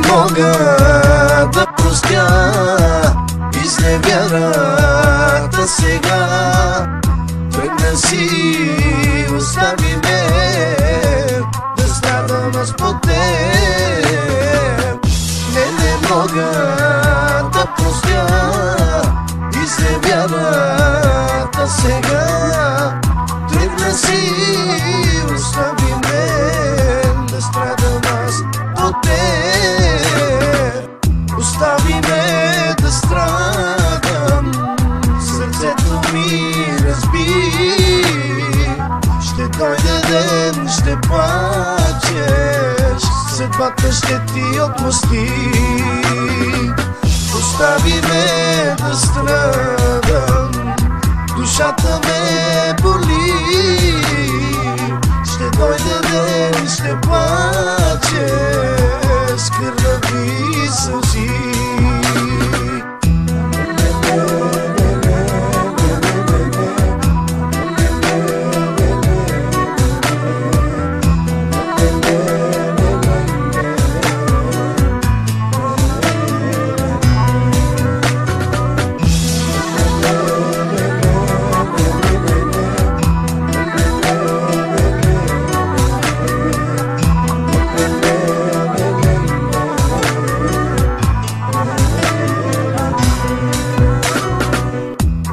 мога да простя изневярата сега. Тръгна си, остави ме да страдам аз по теб. Не мога да простя изневярата сега. Тръгна си, остави ме да страдам аз по теб. Остави ме да страдам, сърцето ми разби. Ще дойде ден, ще плачеш, съдбата ще ти отмъсти. Остави ме да страдам, душата ме боли. Ще дойде ден, ще плачеш с кървави сълзи.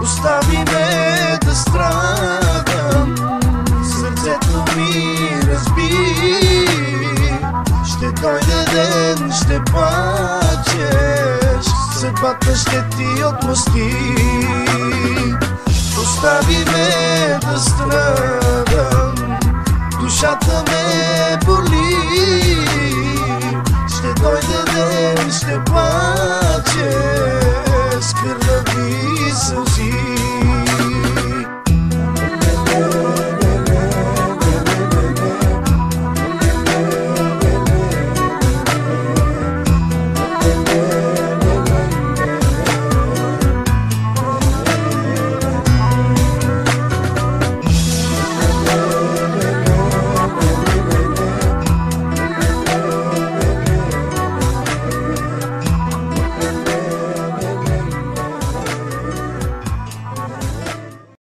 Остави ме да страдам, сърцето ми разби. Ще дойде ден, ще плачеш, съдбата ще ти отмъсти. Остави ме да страдам, душата ме